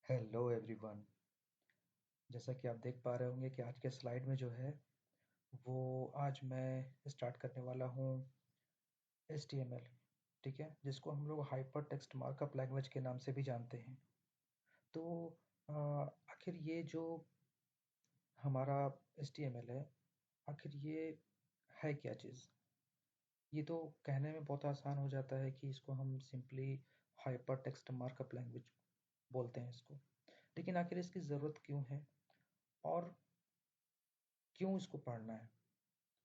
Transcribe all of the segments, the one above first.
Hello everyone. जैसा कि आप देख पा रहे होंगे कि आज के स्लाइड में जो है वो आज मैं स्टार्ट करने वाला हूँ HTML। ठीक है, जिसको हम लोग हाइपर टेक्स्ट मार्कअप लैंग्वेज के नाम से भी जानते हैं। तो आखिर ये जो हमारा HTML है, आखिर ये है क्या चीज़? ये तो कहने में बहुत आसान हो जाता है कि इसको हम simply hyper text markup language बोलते हैं इसको। लेकिन आखिर इसकी ज़रूरत क्यों है और क्यों इसको पढ़ना है?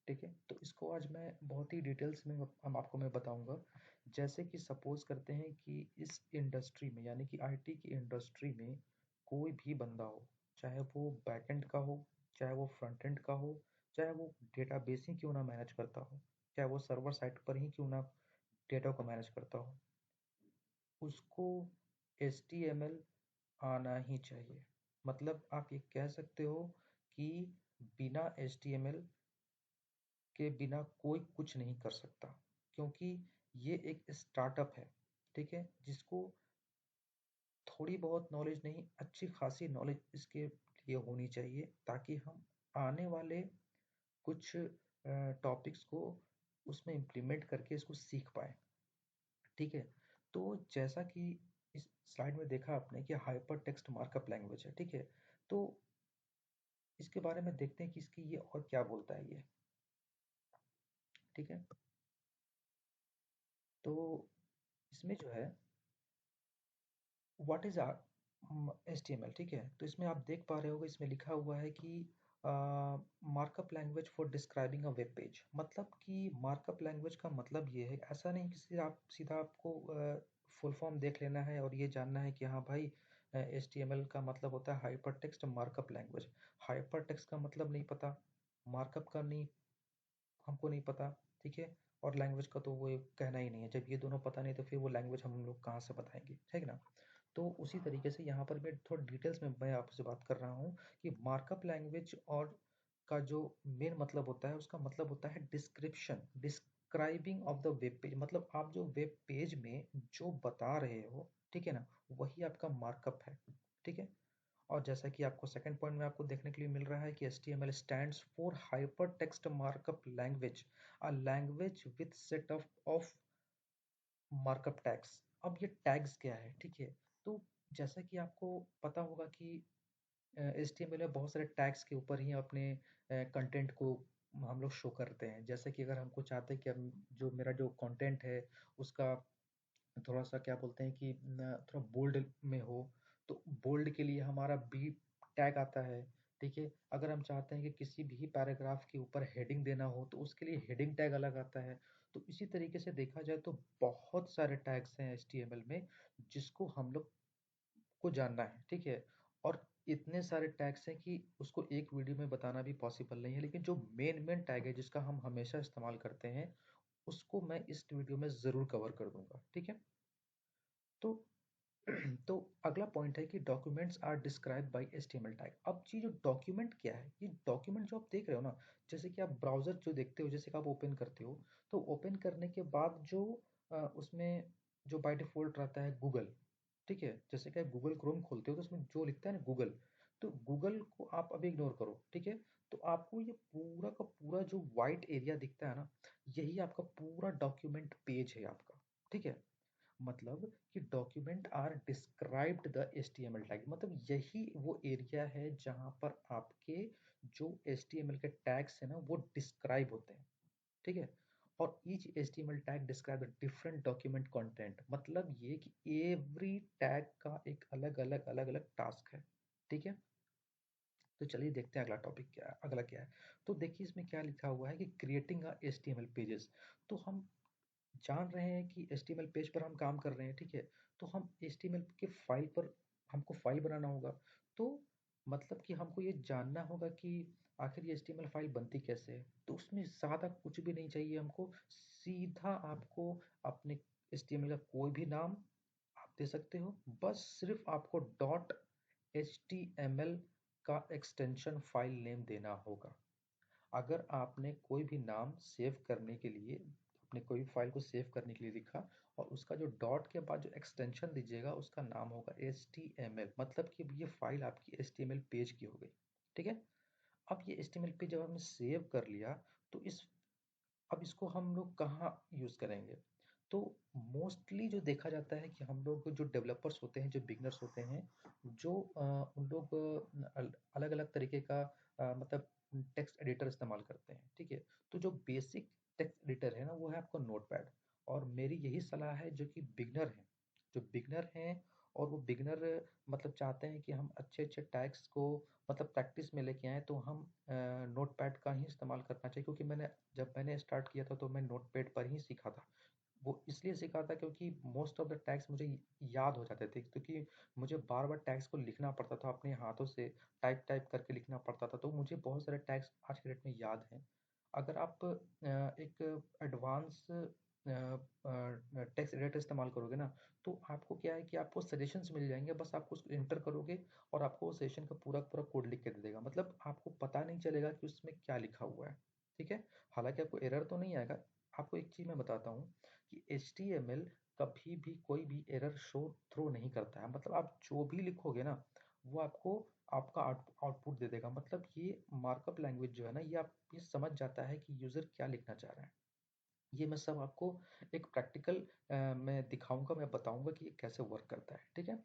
ठीक है, तो इसको आज मैं बहुत ही डिटेल्स में हम आपको मैं बताऊंगा। जैसे कि सपोज करते हैं कि इस इंडस्ट्री में यानी कि आईटी की इंडस्ट्री में कोई भी बंदा हो, चाहे वो बैकएंड का हो, चाहे वो फ्रंट एंड का हो, चाहे वो डेटाबेस ही क्यों ना मैनेज करता हो, चाहे वो सर्वर साइट पर ही क्यों ना डेटा को मैनेज करता हो, उसको HTML आना ही चाहिए। मतलब आप ये कह सकते हो कि बिना HTML के बिना कोई कुछ नहीं कर सकता, क्योंकि ये एक स्टार्टअप है। ठीक है, जिसको थोड़ी बहुत नॉलेज नहीं, अच्छी खासी नॉलेज इसके लिए होनी चाहिए, ताकि हम आने वाले कुछ टॉपिक्स को उसमें इम्प्लीमेंट करके इसको सीख पाए। ठीक है, तो जैसा कि इस स्लाइड में देखा आपने कि हाइपर टेक्स्ट मार्कअप लैंग्वेज है। ठीक है, तो इसके बारे में देखते हैं कि इसकी ये और क्या बोलता है ये। ठीक है, तो इसमें जो है व्हाट इज HTML। ठीक है, तो इसमें आप देख पा रहे होगे, इसमें लिखा हुआ है कि markup language for describing a web page. मतलब कि मार्कअप लैंग्वेज का मतलब ये है, ऐसा नहीं कि सीधा आपको फुल फॉर्म देख लेना है और ये जानना है कि हाँ भाई HTML का मतलब होता है hyper text markup language. Hyper text का मतलब नहीं पता, मार्कअप का नहीं, हमको नहीं पता। ठीक है, और लैंग्वेज का तो वो कहना ही नहीं है। जब ये दोनों पता नहीं तो फिर वो लैंग्वेज हम लोग कहाँ से बताएंगे, ठीक ना। तो उसी तरीके से यहाँ पर मैं थोड़ा डिटेल्स में मैं आपसे बात कर रहा हूँ कि मार्कअप लैंग्वेज और का जो मेन मतलब होता है, उसका मतलब होता है description, describing of the web page. मतलब आप जो वेब पेज में जो बता रहे हो, ठीक है ना, वही आपका मार्कअप है। ठीक है, और जैसा कि आपको सेकंड पॉइंट में आपको देखने के लिए मिल रहा है कि HTML stands for hyper text markup language, a language with set of markup tags. अब ये टैग्स क्या है? ठीक है, तो जैसा कि आपको पता होगा कि HTML में बहुत सारे टैग्स के ऊपर ही अपने कंटेंट को हम लोग शो करते हैं। जैसे कि अगर हमको चाहते हैं कि जो मेरा जो कंटेंट है उसका थोड़ा सा क्या बोलते हैं कि थोड़ा बोल्ड में हो, तो बोल्ड के लिए हमारा बी टैग आता है। ठीक है, अगर हम चाहते हैं कि किसी भी पैराग्राफ के ऊपर हेडिंग देना हो तो उसके लिए हेडिंग टैग अलग आता है। तो इसी तरीके से देखा जाए तो बहुत सारे टैग्स हैं HTML में, जिसको हम लोग को जानना है। ठीक है, और इतने सारे टैग्स हैं कि उसको एक वीडियो में बताना भी पॉसिबल नहीं है। लेकिन जो मेन मेन टैग है जिसका हम हमेशा इस्तेमाल करते हैं, उसको मैं इस वीडियो में ज़रूर कवर कर दूंगा। ठीक है, तो तो अगला पॉइंट है कि documents are describe by HTML tag. अब ये जो डॉक्यूमेंट क्या है, ये डॉक्यूमेंट जो आप देख रहे हो ना, जैसे कि आप ब्राउजर जो देखते हो, जैसे कि आप ओपन करते हो, तो ओपन करने के बाद जो उसमें जो बाय डिफॉल्ट रहता है गूगल। ठीक है, जैसे कि आप गूगल क्रोम खोलते हो तो उसमें जो लिखता है ना गूगल, तो गूगल को आप अभी इग्नोर करो। ठीक है, तो आपको ये पूरा का पूरा जो वाइट एरिया दिखता है ना, यही आपका पूरा डॉक्यूमेंट पेज है आपका। ठीक है, मतलब कि document are described the HTML tag. मतलब यही वो एरिया है जहां पर आपके जो HTML के टैग्स है ना वो डिस्क्राइब होते हैं। ठीक है, और each HTML tag describe the different document content. मतलब ये कि एवरी टैग का एक अलग अलग टास्क है। ठीक है, तो चलिए देखते हैं अगला टॉपिक क्या है, अगला क्या है। तो देखिए इसमें क्या लिखा हुआ है कि क्रिएटिंग अ HTML पेजेस। तो हम जान रहे हैं कि HTML पेज पर हम काम कर रहे हैं। ठीक है, तो हम HTML के फाइल पर हमको फाइल बनाना होगा। तो मतलब कि हमको ये जानना होगा कि आखिर ये HTML फाइल बनती कैसे है। तो उसमें ज़्यादा कुछ भी नहीं चाहिए हमको, सीधा आपको अपने HTML का कोई भी नाम आप दे सकते हो। बस सिर्फ आपको डॉट HTML का एक्सटेंशन फाइल नेम देना होगा। अगर आपने कोई भी नाम सेव करने के लिए, अपने कोई भी फाइल को सेव करने के लिए लिखा और उसका जो डॉट के बाद जो एक्सटेंशन दीजिएगा उसका नाम होगा HTML, मतलब कि ये फाइल आपकी HTML पेज की हो गई। ठीक है। अब ये HTML पेज जब हमने सेव कर लिया तो अब इसको हम लोग कहाँ यूज़ करेंगे? तो मोस्टली जो देखा जाता है कि हम लोग जो डेवलपर्स होते हैं, जो बिगनर्स होते हैं, जो उन लोग अलग-अलग तरीके का मतलब टेक्स्ट एडिटर इस्तेमाल करते हैं, ठीक है? तो जो बेसिक टेक्स्ट एडिटर है ना, वो है आपका नोटपैड। और मेरी यही सलाह है जो कि बिगनर हैं, जो बिगनर हैं और वो बिगनर मतलब चाहते हैं कि हम अच्छे-अच्छे टैग्स को मतलब प्रैक्टिस में लेके आएँ, तो हम नोटपैड का ही इस्तेमाल करना चाहिए, क्योंकि जब मैंने स्टार्ट किया था तो मैं नोटपैड पर ही सीखा था। वो इसलिए सीखा था क्योंकि मोस्ट ऑफ द टैग्स मुझे याद हो जाते थे, क्योंकि मुझे बार-बार टैग्स को लिखना पड़ता था अपने हाथों से, टाइप टाइप करके लिखना पड़ता था, तो मुझे बहुत सारे टैग्स आज के डेट में याद हैं। अगर आप एक एडवांस टेक्स्ट एडिटर इस्तेमाल करोगे ना, तो आपको क्या है कि आपको सजेशंस मिल जाएँगे, बस आपको उसको एंटर करोगे और आपको वो सेशन का पूरा-पूरा कोड लिख के दे देगा। मतलब आपको पता नहीं चलेगा कि उसमें क्या लिखा हुआ है, ठीक है? हालाँकि आपको एरर तो नहीं आएगा। आपको एक चीज़ मैं बताता हूँ कि HTML कभी भी कोई भी एरर थ्रो नहीं करता है। मतलब आप जो भी लिखोगे ना, वो आपको आपका आउटपुट दे देगा। मतलब ये मार्कअप लैंग्वेज जो है ना, ये समझ जाता है कि यूज़र क्या लिखना चाह रहा है। ये मैं सब आपको एक प्रैक्टिकल मैं दिखाऊँगा, मैं बताऊँगा कि ये कैसे वर्क करता है, ठीक है?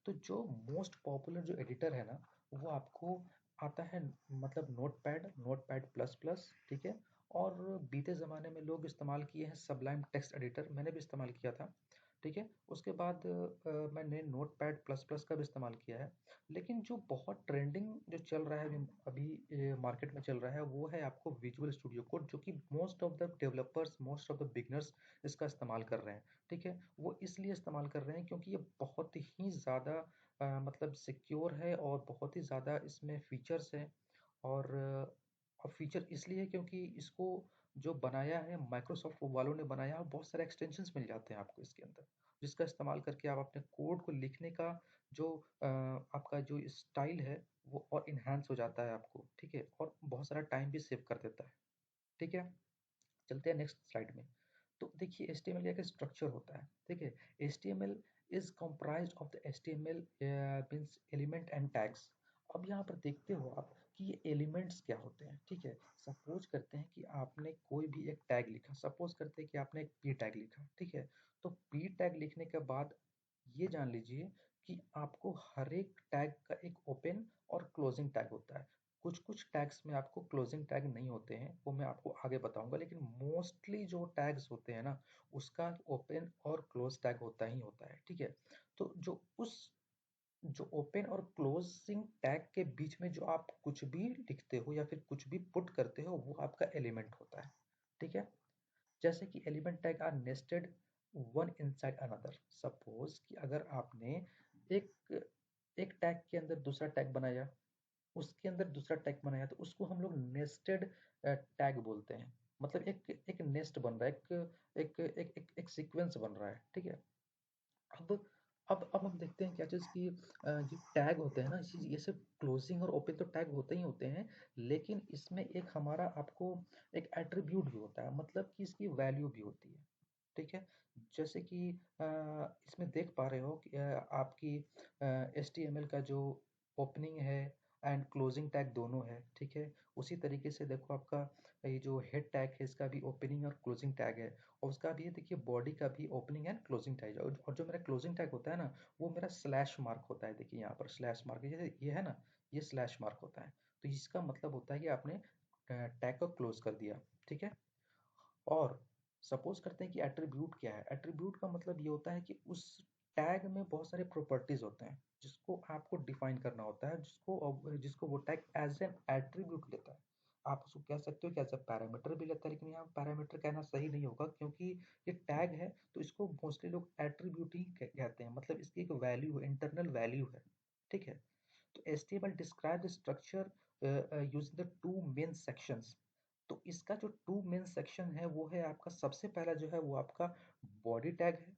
तो जो मोस्ट पॉपुलर जो एडिटर है ना, वो आपको आता है मतलब नोटपैड प्लस प्लस, ठीक है? और बीते ज़माने में लोग इस्तेमाल किए हैं सबलाइम टेक्स्ट एडिटर, मैंने भी इस्तेमाल किया था, ठीक है? उसके बाद मैंने नोटपैड प्लस प्लस का भी इस्तेमाल किया है। लेकिन जो बहुत ट्रेंडिंग जो चल रहा है अभी अभी मार्केट में चल रहा है, वो है आपको विजुअल स्टूडियो कोड, जो कि most of the developers, most of the beginners इसका इस्तेमाल कर रहे हैं, ठीक है? वो इसलिए इस्तेमाल कर रहे हैं क्योंकि ये बहुत ही ज़्यादा मतलब सिक्योर है और बहुत ही ज़्यादा इसमें फीचर्स हैं। और फीचर इसलिए है क्योंकि इसको जो बनाया है माइक्रोसॉफ्ट वालों ने बनाया, और बहुत सारे एक्सटेंशंस मिल जाते हैं आपको इसके अंदर, जिसका इस्तेमाल करके आप अपने कोड को लिखने का जो आपका जो स्टाइल है वो और इन्हांस हो जाता है आपको, ठीक है? और बहुत सारा टाइम भी सेव कर देता है, ठीक है? चलते हैं नेक्स्ट स्लाइड में। तो देखिए HTML का एक स्ट्रक्चर होता है, ठीक है? HTML is comprised of the HTML means element and tags. अब यहाँ पर देखते हो आप कि ये एलिमेंट्स क्या होते हैं, ठीक है? सपोज़ करते हैं कि आपने कोई भी एक टैग लिखा, सपोज़ करते हैं कि आपने एक p टैग लिखा, ठीक है? तो p टैग लिखने के बाद ये जान लीजिए कि आपको हर एक टैग का एक ओपन और क्लोजिंग टैग होता है। कुछ-कुछ टैग्स में आपको क्लोजिंग टैग नहीं होते हैं, वो मैं आपको आगे बताऊँगा, लेकिन मोस्टली जो टैग्स होते हैं ना, उसका ओपन और क्लोज़ टैग होता ही होता है, ठीक है? तो जो ओपन और क्लोजिंग टैग के बीच में जो आप कुछ भी लिखते हो या फिर कुछ भी पुट करते हो, वो आपका एलिमेंट होता है, ठीक है? जैसे कि element tag are nested one inside another. Suppose कि अगर आपने एक एक टैग के अंदर दूसरा टैग बनाया, उसके अंदर दूसरा टैग बनाया, तो उसको हम लोग नेस्टेड टैग बोलते हैं। मतलब एक एक नेस्ट बन रहा है, एक सीक्वेंस बन रहा है, ठीक है? अब अब हम देखते हैं क्या चीज़ कि जो टैग होते हैं ना, ये सिर्फ क्लोजिंग और ओपन तो टैग होते ही होते हैं, लेकिन इसमें एक हमारा आपको एक एट्रीब्यूट भी होता है, मतलब कि इसकी वैल्यू भी होती है, ठीक है? जैसे कि इसमें देख पा रहे हो कि आपकी HTML का जो ओपनिंग है एंड क्लोजिंग टैग दोनों है, ठीक है? उसी तरीके से देखो आपका ये जो हेड टैग है, इसका भी ओपनिंग और क्लोजिंग टैग है, और उसका भी ये देखिए बॉडी का भी ओपनिंग एंड क्लोजिंग टैग है, और जो मेरा क्लोजिंग टैग होता है ना, वो मेरा स्लैश मार्क होता है। देखिए यहाँ पर स्लैश मार्क, ये है ना, ये स्लैश मार्क होता है। तो इसका मतलब होता है कि आपने टैग को क्लोज कर दिया, ठीक है? और सपोज करते हैं कि एट्रीब्यूट क्या है? एट्रीब्यूट का मतलब ये होता है कि उस टैग में बहुत सारे प्रॉपर्टीज होते हैं, जिसको आपको डिफाइन करना होता है, जिसको वो टैग एज एन एट्रीब्यूट लेता है। आप उसको कह सकते हो कि एज अ पैरामीटर भी लेता है, लेकिन यहाँ पैरामीटर कहना सही नहीं होगा, क्योंकि ये टैग है तो इसको मोस्टली लोग एट्रीब्यूट ही कहते हैं। मतलब इसकी एक वैल्यू है, इंटरनल वैल्यू है, ठीक है? तो HTML describe the structure using the two main sections। तो इसका जो टू मेन सेक्शन है वो है आपका, सबसे पहला जो है वो आपका बॉडी टैग है,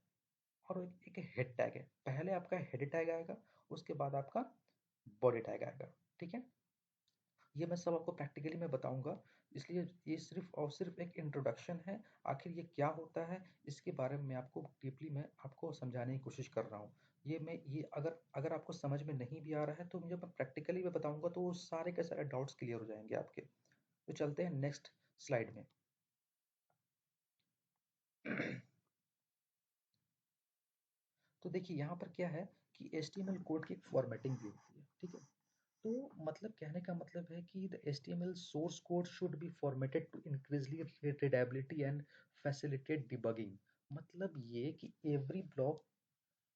और एक हेड टैग है। पहले आपका हेड टैग आएगा, उसके बाद आपका बॉडी टैग आएगा, ठीक है? ये मैं सब आपको प्रैक्टिकली मैं बताऊंगा इसलिए ये सिर्फ और सिर्फ एक इंट्रोडक्शन है। आखिर ये क्या होता है इसके बारे में आपको डीपली मैं आपको समझाने की कोशिश कर रहा हूँ। ये अगर अगर आपको समझ में नहीं भी आ रहा है तो मुझे मैं प्रैक्टिकली भी बताऊंगा तो वो सारे के सारे डाउट्स क्लियर हो जाएंगे आपके। तो चलते हैं नेक्स्ट स्लाइड में। तो देखिए यहाँ पर क्या है कि HTML कोड की एक फॉर्मेटिंग भी होती है, ठीक है। तो मतलब कहने का मतलब है कि the HTML source code should be formatted to increasingly readability and facilitate debugging. मतलब ये कि every block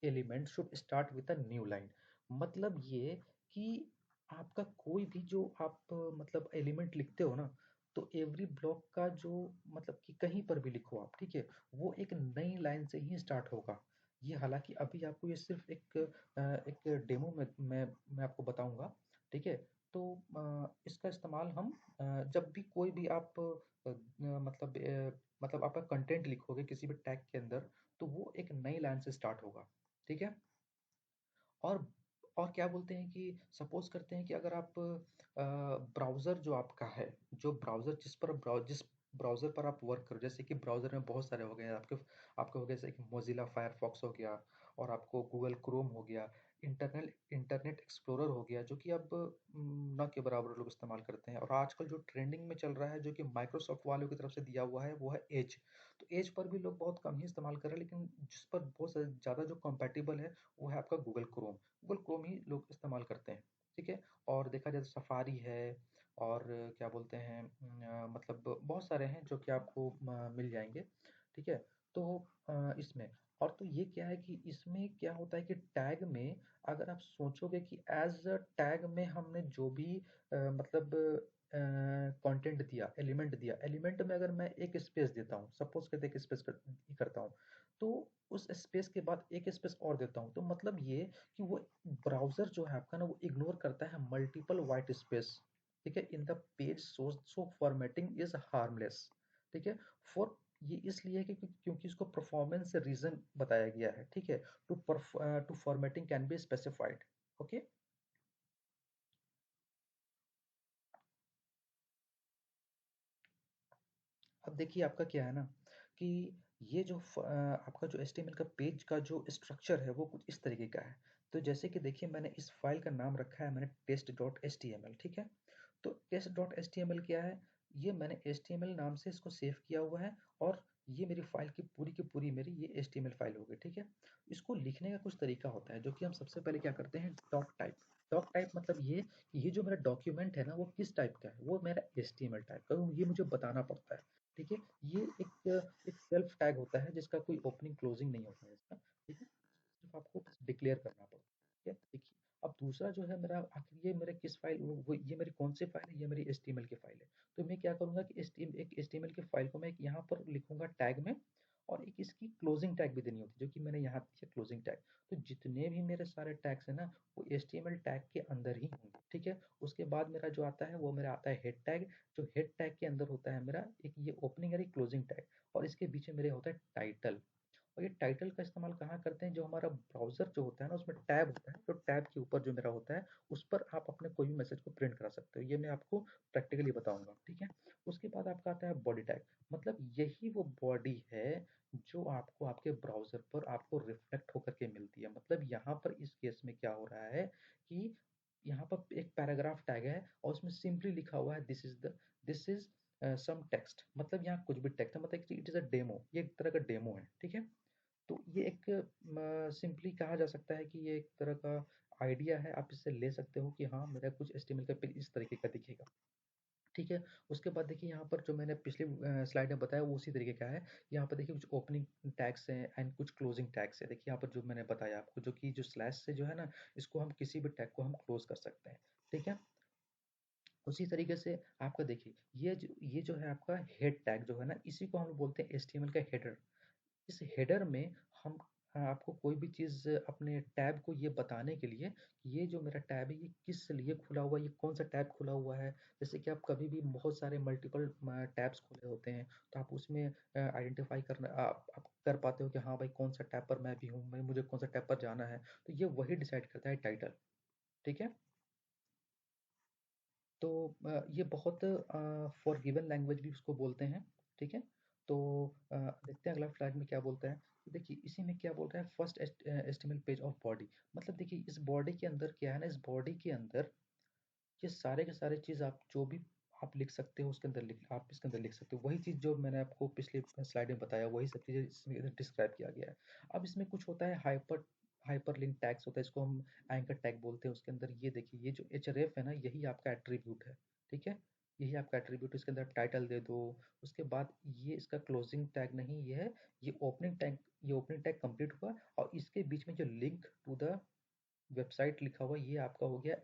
element should start with a new line. मतलब ये कि आपका कोई भी जो आप मतलब एलिमेंट लिखते हो ना, तो एवरी ब्लॉक का जो मतलब कि कहीं पर भी लिखो आप, ठीक है, वो एक नई लाइन से ही स्टार्ट होगा। ये हालांकि अभी आपको ये सिर्फ एक डेमो में मैं आपको बताऊंगा, ठीक है। तो इसका इस्तेमाल हम जब भी कोई भी आप मतलब आपका कंटेंट लिखोगे किसी भी टैग के अंदर, तो वो एक नई लाइन से स्टार्ट होगा, ठीक है। और और क्या बोलते हैं कि सपोज करते हैं कि अगर आप ब्राउज़र जो आपका है, जो ब्राउज़र जिस ब्राउज़र पर आप वर्क करो, जैसे कि ब्राउज़र में बहुत सारे हो गए हैं आपके। आपके हो गए जैसे कि मोज़िला फायरफॉक्स हो गया, और आपको गूगल क्रोम हो गया, इंटरनेट एक्सप्लोरर हो गया, जो कि अब ना के बराबर लोग इस्तेमाल करते हैं। और आजकल जो ट्रेंडिंग में चल रहा है, जो कि माइक्रोसॉफ्ट वालों की तरफ से दिया हुआ है, वो है एज। तो एज पर भी लोग बहुत कम ही इस्तेमाल कर रहे हैं, लेकिन जिस पर बहुत ज़्यादा जो कंपैटिबल है, वो है आपका गूगल क्रोम। गूगल क्रोम ही लोग इस्तेमाल करते हैं, ठीक है। और देखा जाए तो सफारी है, और क्या बोलते हैं मतलब बहुत सारे हैं जो कि आपको मिल जाएंगे, ठीक है। तो इसमें और तो ये क्या है कि इसमें क्या होता है कि टैग में अगर आप सोचोगे कि एज अ टैग में हमने जो भी मतलब कंटेंट दिया, एलिमेंट में अगर मैं एक स्पेस देता हूँ, सपोज करते एक स्पेस करता हूँ, तो उस स्पेस के बाद एक स्पेस और देता हूँ, तो मतलब ये कि वो ब्राउज़र जो है आपका ना, वो इग्नोर करता है मल्टीपल व्हाइट स्पेस, ठीक है, in the page source. So formatting is harmless, ठीक है। फॉर ये इसलिए कि क्योंकि इसको परफॉर्मेंस रीजन बताया गया है, ठीक है। To formatting can be specified, okay. अब देखिए आपका क्या है ना कि ये जो आपका जो HTML का पेज का जो स्ट्रक्चर है वो कुछ इस तरीके का है। तो जैसे कि देखिए मैंने इस फाइल का नाम रखा है मैंने test.html, ठीक है। तो test.html क्या है, ये मैंने HTML नाम से इसको सेव किया हुआ है, और ये मेरी फाइल की पूरी मेरी ये HTML फाइल हो गई, ठीक है। इसको लिखने का कुछ तरीका होता है, जो कि हम सबसे पहले क्या करते हैं, डॉक टाइप। डॉक टाइप मतलब ये कि ये जो मेरा डॉक्यूमेंट है ना, वो किस टाइप का है, वो मेरा HTML टाइप का, ये मुझे बताना पड़ता है, ठीक है। ये एक सेल्फ टैग होता है जिसका कोई ओपनिंग क्लोजिंग नहीं होता है इसका, ठीक है। सिर्फ आपको बस डिक्लेयर करना पड़ता है, ठीक है। देखिए अब दूसरा जो है मेरा, आखिर ये मेरे किस फाइल वो ये मेरी कौन सी फाइल है, ये मेरी HTML की फाइल है। तो मैं क्या करूँगा कि एक HTML की फाइल को मैं एक यहाँ पर लिखूंगा टैग में, और एक इसकी क्लोजिंग टैग भी देनी होती है, जो कि मैंने यहाँ दिया क्लोजिंग टैग। तो जितने भी मेरे सारे टैग्स हैं ना, वो HTML टैग के अंदर ही होंगे, ठीक है। उसके बाद मेरा जो आता है वो मेरा आता है हेड टैग। जो हेड टैग के अंदर होता है मेरा एक ये ओपनिंग और एक क्लोजिंग टैग, और इसके पीछे मेरे होता है टाइटल। और ये टाइटल का इस्तेमाल कहाँ करते हैं, जो हमारा ब्राउज़र जो होता है ना, उसमें टैब होता है, तो टैब के ऊपर जो मेरा होता है, उस पर आप अपने कोई भी मैसेज को प्रिंट करा सकते हो। ये मैं आपको प्रैक्टिकली बताऊँगा, ठीक है। उसके बाद आपका आता है बॉडी टैग। मतलब यही वो बॉडी है जो आपको आपके ब्राउज़र पर आपको रिफ्लेक्ट होकर के मिलती है। मतलब यहाँ पर इस केस में क्या हो रहा है कि यहाँ पर एक पैराग्राफ टैग है, और उसमें सिंपली लिखा हुआ है दिस इज़ सम टेक्स्ट। मतलब यहाँ कुछ भी टेक्स्ट है, मतलब इट इज़ अ डेमो, ये एक तरह का डेमो है, ठीक है। तो ये एक सिंपली कहा जा सकता है कि ये एक तरह का आइडिया है, आप इससे ले सकते हो कि हाँ मेरा कुछ HTML का पेज इस तरीके का दिखेगा, ठीक है। उसके बाद देखिए यहाँ पर जो मैंने पिछली स्लाइड में बताया वो उसी तरीके का है। यहाँ पर देखिए कुछ ओपनिंग टैग्स हैं एंड कुछ क्लोजिंग टैग्स है। देखिए यहाँ पर जो मैंने बताया आपको, जो कि जो स्लैश से जो है ना, इसको हम किसी भी टैग को हम क्लोज कर सकते हैं, ठीक है। उसी तरीके से आपका देखिए ये जो है आपका हेड टैग जो है ना, इसी को हम बोलते हैं HTML का हेडर। इस हेडर में हम आपको कोई भी चीज़ अपने टैब को ये बताने के लिए, ये जो मेरा टैब है ये किस लिए खुला हुआ है, ये कौन सा टैब खुला हुआ है। जैसे कि आप कभी भी बहुत सारे मल्टीपल टैब्स खुले होते हैं, तो आप उसमें आइडेंटिफाई करना आप कर पाते हो कि हाँ भाई कौन सा टैब पर मैं भी हूँ, मैं मुझे कौन सा टैब पर जाना है। तो ये वही डिसाइड करता है टाइटल, ठीक है। तो ये बहुत फॉरगिवन लैंग्वेज भी उसको बोलते हैं, ठीक है? तो देखते हैं अगला स्लाइड में क्या बोलता है। तो देखिए इसी में क्या बोल रहा है, first HTML page of body. मतलब देखिए इस बॉडी के अंदर क्या है ना, इस बॉडी के अंदर ये सारे के सारे चीज़ आप जो भी आप लिख सकते हो उसके अंदर लिख, आप इसके अंदर लिख सकते हो। वही चीज़ जो मैंने आपको पिछले स्लाइड में बताया, वही सब चीज़ें इसमें इधर डिस्क्राइब किया गया है। अब इसमें कुछ होता है हाइपरलिंक टैग्स होता है, इसको हम एंकर टैग बोलते हैं। उसके अंदर ये देखिए, ये जो href है ना, यही आपका एट्रीब्यूट है, ठीक है? यही आपका एट्रीब्यूट, इसके अंदर टाइटल दे दो। उसके बाद ये इसका क्लोजिंग टैग नहीं, ये है ये ओपनिंग टैग। ये ओपनिंग टैग कंप्लीट हुआ और इसके बीच में जो लिंक टू द वेबसाइट लिखा हुआ, ये आपका हो गया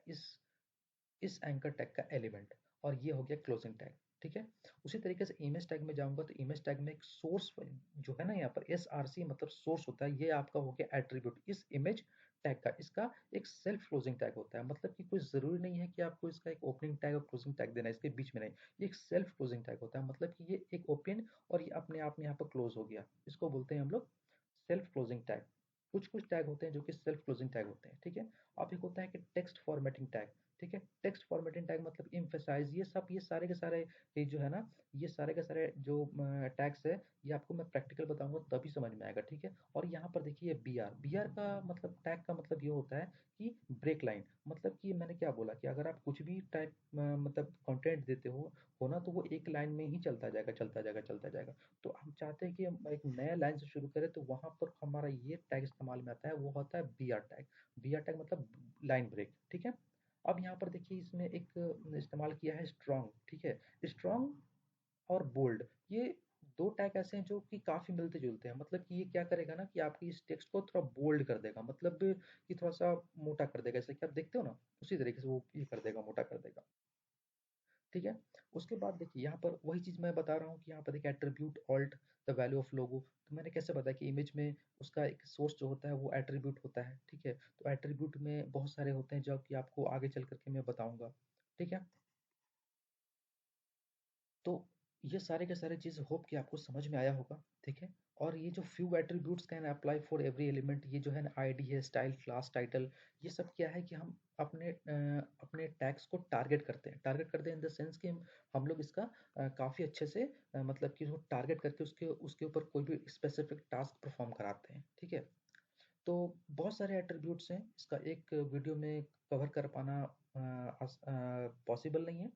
इस एंकर टैग का एलिमेंट, और ये हो गया क्लोजिंग टैग, ठीक है? उसी तरीके से इमेज टैग में जाऊंगा तो इमेज टैग में एक सोर्स जो है ना, यहाँ पर SRC मतलब सोर्स होता है, ये आपका हो गया एट्रीब्यूट इस इमेज टैग का। इसका एक सेल्फ क्लोजिंग टैग होता है, मतलब कि कोई ज़रूरी नहीं है कि आपको इसका एक ओपनिंग टैग और क्लोजिंग टैग देना है, इसके बीच में नहीं। ये एक सेल्फ क्लोजिंग टैग होता है, मतलब कि ये एक ओपन और ये अपने आप में यहाँ पर क्लोज हो गया, इसको बोलते हैं हम लोग सेल्फ क्लोजिंग टैग। कुछ कुछ टैग होते हैं जो कि सेल्फ क्लोजिंग टैग होते हैं, ठीक है? अब एक होता है कि टेक्स्ट फॉर्मेटिंग टैग, ठीक है? टेक्स्ट फॉर्मेटिंग टैग मतलब एम्फसाइज, ये सारे के सारे, ये जो है ना, ये सारे के सारे जो टैग्स है, ये आपको मैं प्रैक्टिकल बताऊंगा तभी समझ में आएगा, ठीक है? और यहाँ पर देखिए बी आर का मतलब, टैग का मतलब ये होता है कि ब्रेक लाइन, मतलब कि मैंने क्या बोला कि अगर आप कुछ भी टाइप मतलब कंटेंट देते हो ना, तो वो एक लाइन में ही चलता जाएगा, चलता जाएगा, चलता जाएगा। तो हम चाहते हैं कि हम एक नया लाइन से शुरू करें, तो वहां पर हमारा ये टैग इस्तेमाल में आता है, वो होता है B R tag. B R tag मतलब लाइन ब्रेक, ठीक है? अब यहाँ पर देखिए इसमें एक इस्तेमाल किया है स्ट्रॉन्ग, ठीक है? स्ट्रॉन्ग और बोल्ड, ये दो टैग ऐसे हैं जो कि काफ़ी मिलते जुलते हैं। मतलब कि ये क्या करेगा ना कि आपकी इस टेक्स्ट को थोड़ा बोल्ड कर देगा, मतलब कि थोड़ा सा मोटा कर देगा, जैसे कि आप देखते हो ना, उसी तरीके से वो ये कर देगा, मोटा कर देगा, ठीक है? उसके बाद देखिए यहाँ पर वही चीज़ मैं बता रहा हूँ कि यहाँ पर देखिए attribute alt the value of logo. तो मैंने कैसे बताया कि इमेज में उसका एक सोर्स जो होता है वो एट्रीब्यूट होता है, ठीक है? तो एट्रीब्यूट में बहुत सारे होते हैं जो कि आपको आगे चल करके मैं बताऊंगा, ठीक है? तो ये सारे के सारे चीज़ होप कि आपको समझ में आया होगा, ठीक है? और ये जो few attributes can apply for every element, ये जो है ना, आईडी है, स्टाइल, क्लास, टाइटल, ये सब क्या है कि हम अपने टैग्स को टारगेट करते हैं इन द सेंस कि हम लोग इसका काफ़ी अच्छे से मतलब कि उसको टारगेट करके उसके उसके ऊपर कोई भी स्पेसिफिक टास्क परफॉर्म कराते हैं, ठीक है? तो बहुत सारे एट्रीब्यूट्स हैं, इसका एक वीडियो में कवर कर पाना पॉसिबल नहीं है।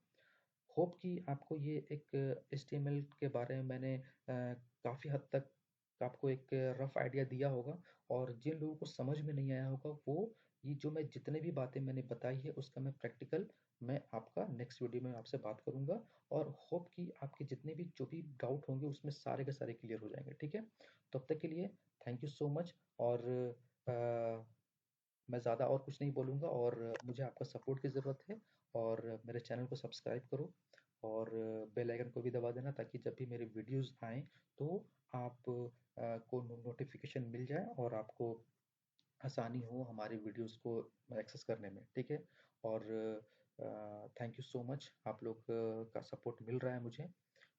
होप कि आपको ये एक HTML के बारे में मैंने काफ़ी हद तक आपको एक रफ आइडिया दिया होगा, और जिन लोगों को समझ में नहीं आया होगा वो, ये जो मैं जितने भी बातें मैंने बताई है उसका मैं आपका नेक्स्ट वीडियो में आपसे बात करूंगा, और होप कि आपके जितने भी जो भी डाउट होंगे उसमें सारे के सारे क्लियर हो जाएंगे, ठीक है? तब तक के लिए थैंक यू सो मच, और अ, मैं ज़्यादा और कुछ नहीं बोलूँगा, और मुझे आपका सपोर्ट की ज़रूरत है। और मेरे चैनल को सब्सक्राइब करो, और बेल आइकन को भी दबा देना, ताकि जब भी मेरे वीडियोस आएँ तो आप को नोटिफिकेशन मिल जाए और आपको आसानी हो हमारे वीडियोस को एक्सेस करने में, ठीक है? और थैंक यू सो मच, आप लोग का सपोर्ट मिल रहा है मुझे,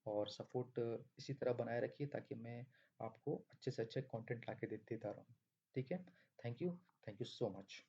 और सपोर्ट इसी तरह बनाए रखिए ताकि मैं आपको अच्छे से अच्छे कंटेंट ला के देता रहूँ, ठीक है? Thank you so much.